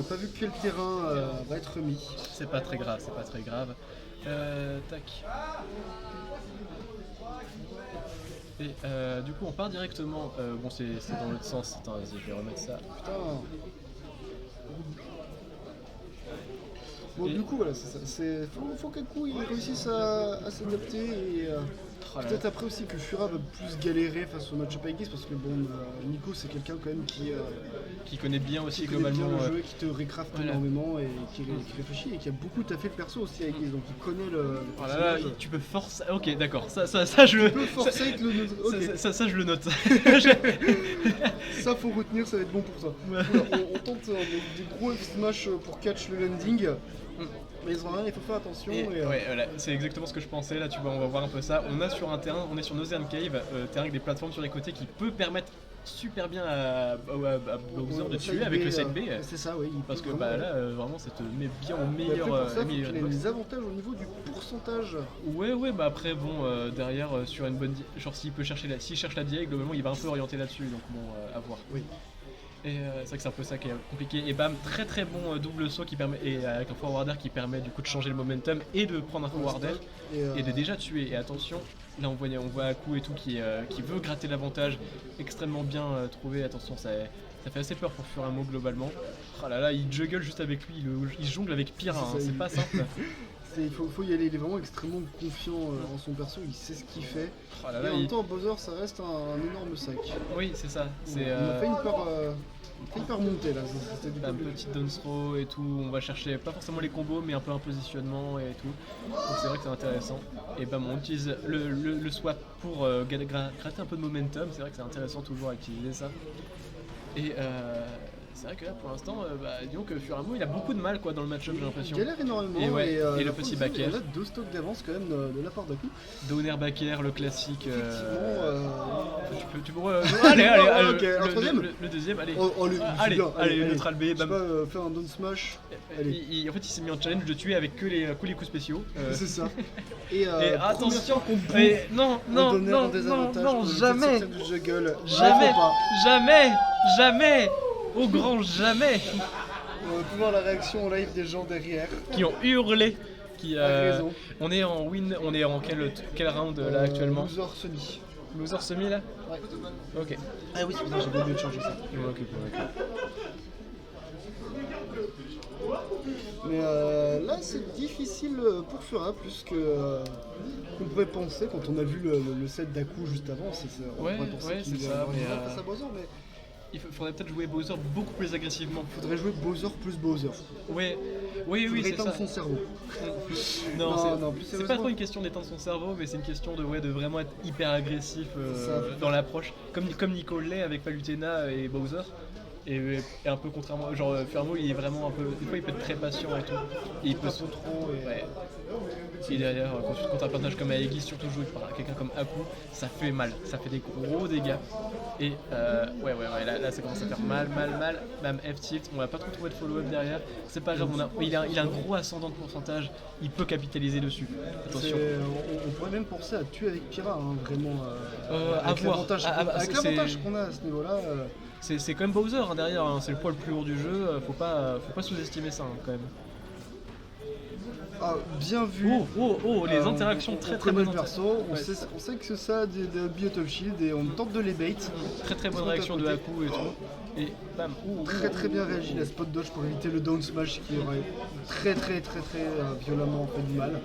pas vu que le terrain va être remis. C'est pas très grave, c'est pas très grave. Tac. Et du coup on part directement, bon c'est dans l'autre sens, attends vas-y je vais remettre ça. Putain. Bon, du coup, voilà, c'est ça. Faut qu'Aku il réussisse à s'adapter et peut-être après aussi que Fura va plus galérer face au match-up Aegis parce que bon, Nico c'est quelqu'un quand même qui connaît bien aussi qui connaît globalement bien le jeu, qui te recraft énormément et qui réfléchit et qui a beaucoup taffé le perso aussi à Aegis, donc il connaît le oh là là, tu peux forcer. Ok, d'accord, ça je le. Tu peux forcer avec le note. Okay. Ça je le note. Ça faut retenir, ça va être bon pour toi. Voilà, on tente des gros F-smash pour catch le landing. Mais il faut faire attention. Ouais, voilà, c'est exactement ce que je pensais. Là, tu vois, on va voir un peu ça. On a sur un terrain, on est sur Northern Cave, terrain avec des plateformes sur les côtés qui peut permettre super bien à Bowser de tuer avec le side B. C'est ça, oui. Parce que bah, là, vraiment, ça te met bien au meilleur. Pour ça, il a des avantages au niveau du pourcentage. Ouais, bah après, bon, derrière, sur une bonne. Genre, s'il cherche la DI, globalement, il va un peu orienter là-dessus. Donc, bon, à voir. Oui. Et c'est vrai que c'est un peu ça qui est compliqué. Et bam, très bon double saut qui permet, et avec un forward air qui permet du coup de changer le momentum et de prendre un forward air et de déjà tuer. Et attention, là on voit Aku et tout qui veut gratter l'avantage, extrêmement bien trouvé. Attention, ça fait assez peur pour Furamo globalement. Oh là là, il juggle juste avec lui, il jongle avec Pyra, hein, c'est pas simple. Il faut y aller, il est vraiment extrêmement confiant en son perso, il sait ce qu'il fait. Oh là là, et en même temps, Bowser ça reste un énorme sac. Oui, c'est ça. On a fait une peur montée là. Un petit down throw et tout, on va chercher pas forcément les combos mais un peu un positionnement et tout. Donc c'est vrai que c'est intéressant. Et bam, on utilise le swap pour gratter un peu de momentum, c'est vrai que c'est intéressant toujours à utiliser ça. Et c'est vrai que là pour l'instant, disons que Furamo il a beaucoup de mal quoi dans le match-up, j'ai l'impression. Il galère énormément et le petit back air. Il a 2 stocks d'avance quand même de la part d'Aku. Downer back air, le classique. Tu peux allez, le troisième. Le deuxième, allez. Allez, neutral B, bam. Faire un down smash. En fait il s'est mis en challenge de tuer avec que les coups spéciaux. C'est ça. Et attention qu'on non, jamais. Jamais. Au grand jamais. On va pouvoir la réaction en live des gens derrière qui ont hurlé. On est en quel round là actuellement? Loser semi là? Ouais. Ok. Ah oui, c'est j'ai oublié de changer ça. Ok. Mais là c'est difficile pour Fura plus que qu'on pourrait penser quand on a vu le set d'Aku juste avant. On pourrait penser qu'il c'est ça. face à Bowser, mais il faudrait peut-être jouer Bowser beaucoup plus agressivement. Il faudrait jouer Bowser plus Bowser. Oui, c'est ça. Son cerveau. non, c'est pas trop une question d'éteindre son cerveau, mais c'est une question de vraiment être hyper agressif dans l'approche. Comme Nico l'est avec Palutena et Bowser. Et un peu contrairement, genre Furamo il est vraiment un peu, des fois il peut être très patient et tout. Et il peut trop et derrière, contre un personnage comme Aegis, surtout joué par quelqu'un comme Aku, ça fait mal, ça fait des gros dégâts. Et là ça commence à faire mal. Même F-tilt, on va pas trop trouver de follow-up derrière. C'est pas grave, il a un gros ascendant de pourcentage, il peut capitaliser dessus. Attention. On pourrait même penser à tuer avec Pyra, hein, vraiment. Avec l'avantage qu'on a à ce niveau-là. C'est quand même Bowser hein, derrière, hein, c'est le poids le plus lourd du jeu, faut pas sous-estimer ça hein, quand même. Ah, bien vu. Les interactions très bonnes. On sait que c'est ça des Beat of Shield et on tente de les bait. Très bonne réaction de Aku et tout. Et bam. Très bien réagi la spot dodge pour éviter le down smash qui aurait très violemment fait du mal.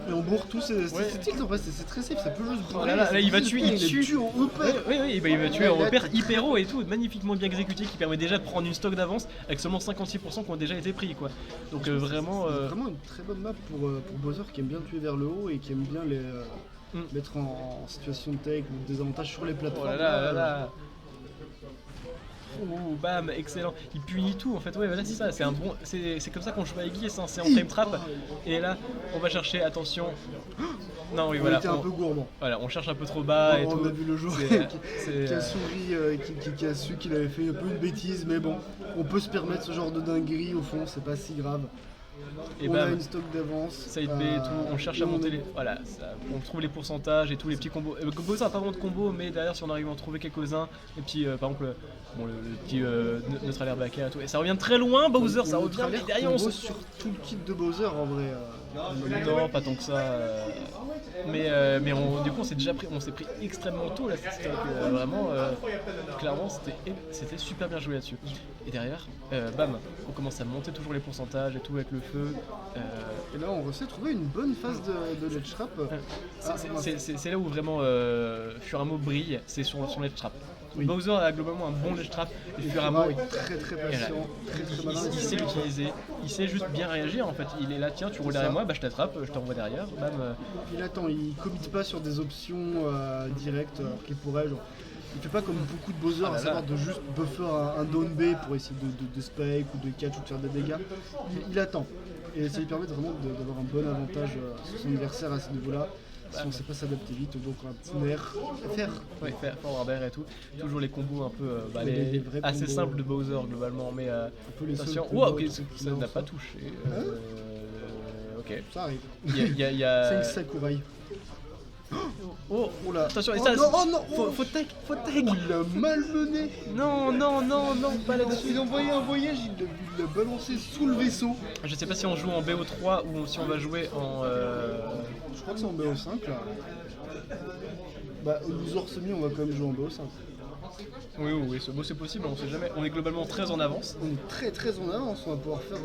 Et on bourre tous ces tilts en vrai, c'est très safe, ça peut juste bourrer. Là il va tuer, il tue en repère. Oui, il va tuer en repère hyper haut et tout, magnifiquement bien exécuté qui permet déjà de prendre une stock d'avance avec seulement 56% qui ont déjà été pris quoi. Donc vraiment. C'est vraiment une très bonne map pour Bowser qui aime bien tuer vers le haut et qui aime bien les mettre en situation de take ou des avantages sur les plateformes. Bam, excellent. Il punit tout en fait. Ouais, voilà, c'est ça. C'est comme ça qu'on joue à Aegis, hein, c'est en time trap. Et là, on va chercher. Attention. Non, oui, voilà. On était un peu gourmand. Voilà, on cherche un peu trop bas et tout. On a vu le joueur qui a souri, qui a su qu'il avait fait un peu une bêtise, mais bon, on peut se permettre ce genre de dinguerie au fond, c'est pas si grave. Et on bam, a une stock d'avance. side B et tout, on cherche à monter les. Voilà, on trouve les pourcentages et tous les petits combos. Bowser n'a pas vraiment de combos, mais derrière, si on arrive à en trouver quelques-uns, les petits, par exemple, le petit neutral air backer et tout. Et ça revient très loin, Bowser, ça revient, mais derrière on se. Sur tout le kit de Bowser en vrai. Non, pas tant que ça. Mais du coup, on s'est pris extrêmement tôt là, cette stock. Vraiment, clairement, c'était super bien joué là-dessus. Et derrière, bam, on commence à monter toujours les pourcentages et tout avec le feu. Et là, on réussit à trouver une bonne phase de ledge trap. C'est là où vraiment Furamo brille, c'est sur son ledge trap. Oui. Bowser a globalement un bon ledge trap et Furamo est très très patient, très malin. Il sait l'utiliser, il sait juste bien réagir en fait. Il est là, tiens, tu roules derrière moi, bah je t'attrape, je t'envoie derrière, bam. Il attend, il commit pas sur des options directes alors qu'il pourrait. Genre, il fait pas comme beaucoup de Bowser, à savoir de juste buffer un down B pour essayer de spike ou de catch ou de faire des dégâts. Il attend et ça lui permet vraiment d'avoir un bon avantage sur son adversaire à ce niveau-là. Si on ne sait pas s'adapter vite, donc un petit nerf faire. Ouais, faire forward air et tout. Toujours les combos un peu les assez combos, simples de Bowser globalement, mais attention. Oh, ok, ça n'a pas touché. Ok. Ça arrive. Il y a 5 Sakurai. Oh là, attention, oh, ça, non, faut tag. Il l'a malmené. Non, pas là-dessus. Il a envoyé un voyage, il l'a balancé sous le vaisseau. Je sais pas si on joue en BO3 ou si on va jouer en. Je crois que c'est en BO5 là. Bah, au loser semi, on va quand même jouer en BO5. Oui, c'est possible, on sait jamais. On est globalement très en avance. On est très en avance, on va pouvoir faire.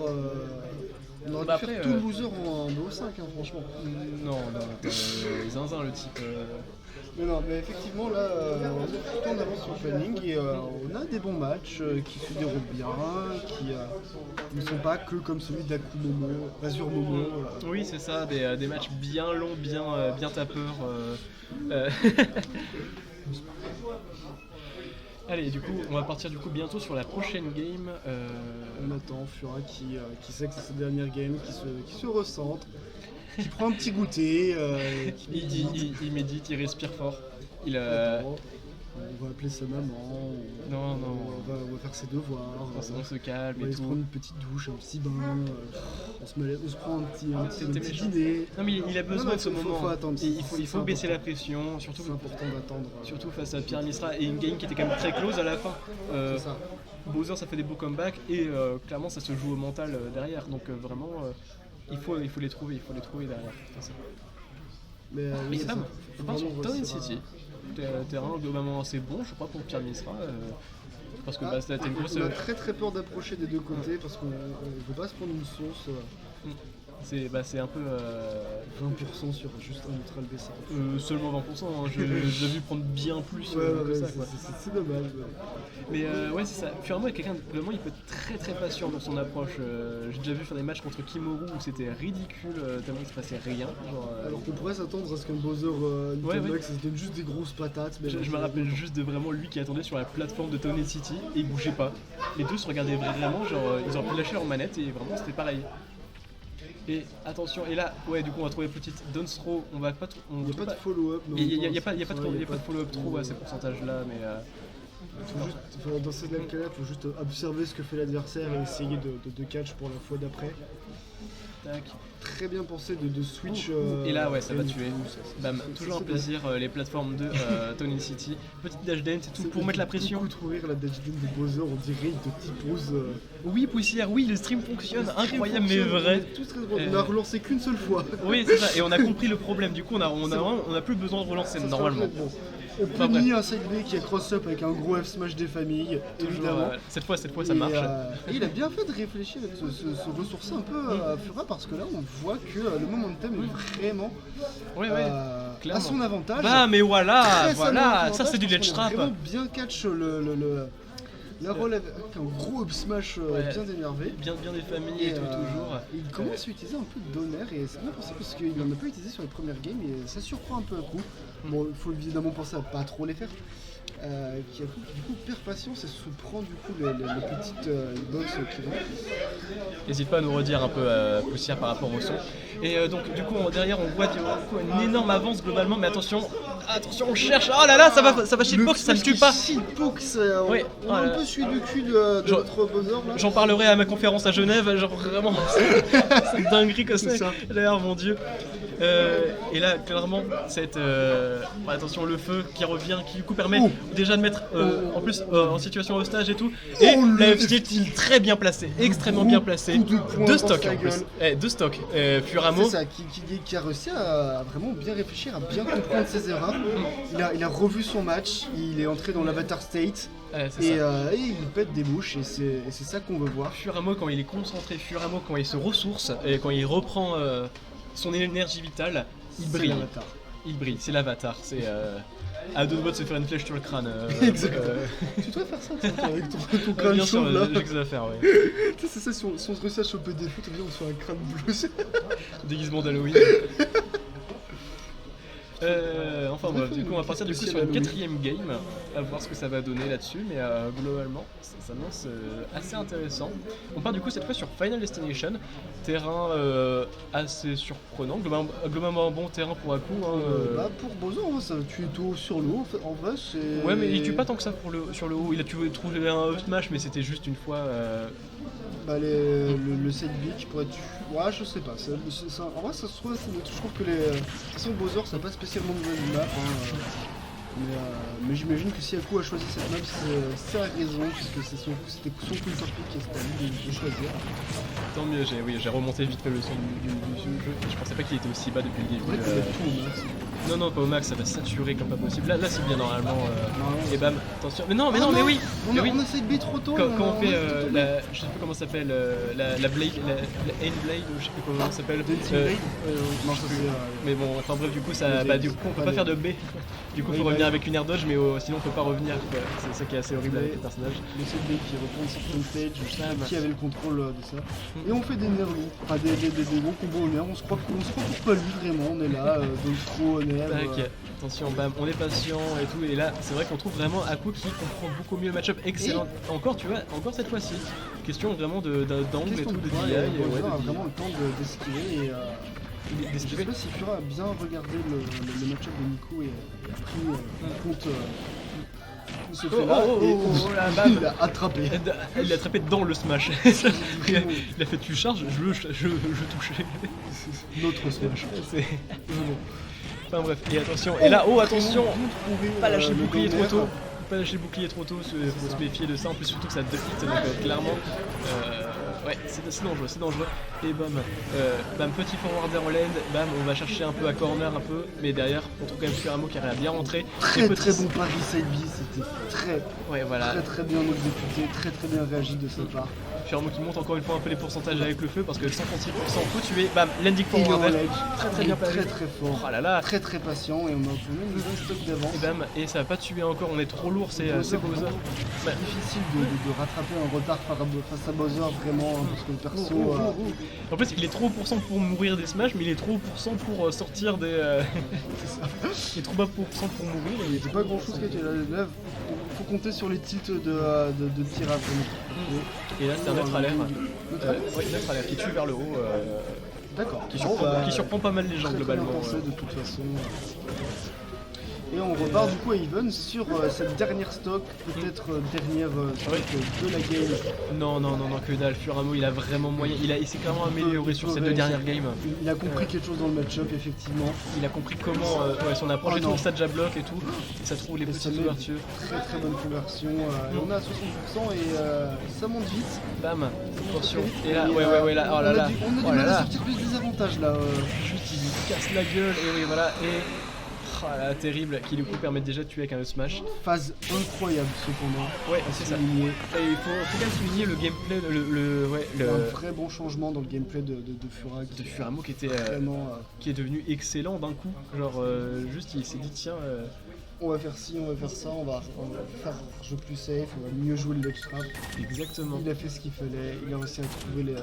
On aurait pu faire tout le loser en BO5, hein, franchement. Non, zinzin le type. Mais effectivement, là, on est tout en avance sur le planning et on a des bons matchs qui se déroulent bien, qui ne sont pas que comme celui d'Akumomo, Azure Momo. Oui, c'est ça, des matchs bien longs, bien tapeurs. Allez, du coup, on va partir bientôt sur la prochaine game. On attend Fura qui sait que c'est sa dernière game, qui se recentre, qui prend un petit goûter. Il médite, il respire fort. On va appeler sa maman. Non. On va faire ses devoirs. On se calme et tout. On va se prendre une petite douche, un petit bain. On se prend un petit dîner. Non, mais il a besoin de ce moment. Faut attendre. Il faut baisser la pression. Surtout, c'est important d'attendre. Surtout face à Pierre Misra et une game qui était quand même très close à la fin. C'est ça. Bowser, ça fait des beaux comebacks et clairement, ça se joue au mental derrière. Donc vraiment, il faut les trouver derrière. Mais bam, on part sur Town City. Terrain globalement assez bon, je crois, pour Pierre Misra. Parce que c'était une grosse. On a très peur d'approcher des deux côtés parce qu'on ne veut pas se prendre une sauce. C'est un peu 20% sur juste un neutral BC. Seulement 20%, hein. J'ai vu prendre bien plus que ça. C'est dommage. Mais ouais, c'est ça. Furamo est quelqu'un, vraiment, il peut être très patient dans son approche. J'ai déjà vu faire des matchs contre Kimoru où c'était ridicule, tellement il se passait rien. Alors qu'on pourrait s'attendre à ce qu'un Bowser Max, ça se donne juste des grosses patates. Mais je me rappelle juste de vraiment lui qui attendait sur la plateforme de Town City et il bougeait pas. Les deux se regardaient vraiment, ils auraient pu lâcher leur manette et vraiment c'était pareil. Et attention, et là, ouais, du coup, on va trouver petite Dance Throw. On va pas. Il n'y a pas de follow-up. Il n'y a pas de follow-up trop à ces pourcentages-là, mais. Dans ces cas-là, il faut juste observer ce que fait l'adversaire et essayer de catch pour la fois d'après. Tac. Très bien pensé de switch. Et là, ouais, ça va tuer. Bam, toujours un plaisir, les plateformes de Town City. Petite dash dance et tout pour mettre la pression. Beaucoup trop rire la dash dance de Bowser, on dirait de petite pose. Oui, poussière, oui, le stream fonctionne, incroyable mais vrai. Tout très drôle. On a relancé qu'une seule fois. Oui, c'est ça, et on a compris le problème. Du coup, on a plus besoin de relancer normalement. On punit un side B qui est cross-up avec un gros F-smash des familles, évidemment. Cette fois ça marche. Et il a bien fait de réfléchir et de se ressourcer un peu à Fura parce que là on voit que le momentum est vraiment à son avantage. Bah mais voilà, ça c'est du ledge trap. Vraiment bien catch la relève avec un gros up smash bien énervé. Bien des familles et tout toujours. Il commence à utiliser un peu de donner et c'est bien pensé parce qu'il n'en a pas utilisé sur les premières games et ça surprend un peu à coup. Bon, il faut évidemment penser à pas trop les faire. Qui a du coup perd patience et se prend du coup les petites box qui vont. N'hésite pas à nous redire un peu poussière par rapport au son. Et donc du coup derrière on voit une énorme avance globalement, mais attention, Attention, on cherche. Oh là là, ça va shitbox, ça le tue pas. Shitbox, Oui. on a un peu suivi le cul de notre buzzer là. J'en parlerai à ma conférence à Genève, genre vraiment, c'est une dinguerie que c'est. D'ailleurs, mon dieu. Et là, clairement, attention, le feu qui revient, qui du coup permet déjà de mettre en plus en situation hostage et tout. Et la F-Tilt très bien placé, extrêmement bien placé. Deux stocks en plus. Deux stocks. Furamo. C'est ça, qui a réussi à vraiment bien réfléchir, à bien comprendre ses erreurs. Il a revu son match, il est entré dans l'avatar state. Et il pète des bouches et c'est ça qu'on veut voir. Furamo quand il est concentré, Furamo quand il se ressource et quand il reprend son énergie vitale, il brille. Il brille, c'est l'avatar. C'est à deux doigts de se faire une flèche sur le crâne. Exactement. Tu devrais faire ça avec ton crâne bien chaud sûr, là. J'ai que ça à faire, ouais. C'est ça, si on se réussit à choper des foot, on se fait un crâne bleu. Déguisement d'Halloween. Enfin bref, du coup on va partir sur une quatrième game, à voir ce que ça va donner là-dessus, mais globalement ça s'annonce assez intéressant. On part du coup cette fois sur Final Destination, terrain assez surprenant, globalement un bon terrain pour Aku. Pour Bowser, ça va tuer tout sur le haut, en vrai c'est... Ouais mais il tue pas tant que ça sur le haut, il a trouvé un up smash mais c'était juste une fois... le side B qui pourrait tuer... Ouais, je sais pas, en vrai ça se trouve, je trouve que les... Sans Bowser ça n'a pas spécialement de map, mais j'imagine que si Aku a choisi cette map, c'est sa raison, puisque c'était son counter pick qui est à lui de choisir. Tant mieux, j'ai remonté vite fait le son du jeu, je pensais pas qu'il était aussi bas depuis le début. Non, pas au max, ça va saturer comme pas possible. Là c'est bien normalement. Et bam, attention. Mais oui. On essaie de B trop tôt. Quand on fait je sais plus comment ça s'appelle, la blade, la end blade, je sais plus comment ça s'appelle. Non, je sais. Mais bon, enfin bref, du coup du coup on peut pas faire de B. Du coup faut revenir avec une air dodge, mais sinon on peut pas revenir. C'est ça qui est assez horrible avec le personnage. Le side B qui retourne sur son stage, qui avait le contrôle de ça. Et on fait des nerfs longs, enfin des gros combos au nerf. On se croit pas lui vraiment. On est là, dans le trou. Attention, bam, on est patient et tout, et là c'est vrai qu'on trouve vraiment Aku qui comprend beaucoup mieux le match-up, excellent. Encore, tu vois, encore cette fois-ci, question vraiment d'angle et tout, de DI. On a vraiment le temps d'esquiver et je sais pas si Fura a bien regardé le match-up de Nico et a pris en compte ce fait là et il l'a attrapé. Il l'a attrapé dans le smash. Il a fait tu charges, je touchais. Notre smash. Enfin bref, et attention, et là, attention, pas lâcher le bouclier trop tôt. Pas lâcher le bouclier trop tôt, faut se méfier de ça, en plus surtout que ça hit, donc clairement, ouais, c'est dangereux, et bam, petit forwarder en lane, bam, on va chercher un peu à corner un peu, mais derrière, on trouve quand même Furamo qui arrive à bien rentrer. Très bon pari side B, c'était très bien exécuté, très bien réagi de sa part. Furamo qui monte encore une fois un peu les pourcentages avec le feu, parce que 136% faut tuer, bam, landing forwarder, très bien placé. Très fort, oh là là. très patient, et on a obtenu une bonne stock d'avance. Et bam, et ça va pas tuer encore, on est trop lourd, c'est Bowser. C'est difficile de rattraper un retard face à Bowser, vraiment, parce que le perso... En plus, il est trop % pour mourir des smash, mais il est trop % pour sortir des... Il est trop bas % pour mourir. Il n'y a pas grand chose qui a été là. Faut compter sur les tilts de Tira. Et là, c'est un neutre à l'air. Oui, neutre à l'air qui tue vers le haut. D'accord. Qui surprend pas mal les gens globalement. De toute façon. Et on repart du coup à Even sur cette dernière stock, peut-être dernière stock de la game. Non, que dalle. Furamo, il a vraiment moyen. Il s'est clairement amélioré sur ces deux dernières games. Il a compris quelque chose dans le match-up, effectivement. Il a compris comment son approche et tout, ça déjà bloque et tout. Et ça trouve les petites ouvertures. Très bonne conversion. On est à 60% et ça monte vite. Bam, attention. Et là, ouais, là, oh là là. On a du mal à sortir plus des avantages là. Juste, il lui casse la gueule et oui, voilà. Et. Ah là, terrible, qui du coup permet déjà de tuer avec un smash. Phase incroyable cependant. Ouais, c'est ça. Et il faut quand même souligner le gameplay, un vrai bon changement dans le gameplay de Fura. De Furamo qui est devenu excellent d'un coup. Genre, juste il s'est dit tiens. On va faire ci, on va faire ça, on va faire un jeu plus safe, on va mieux jouer le ledge trap. Exactement. Il a fait ce qu'il fallait, il a réussi à trouver les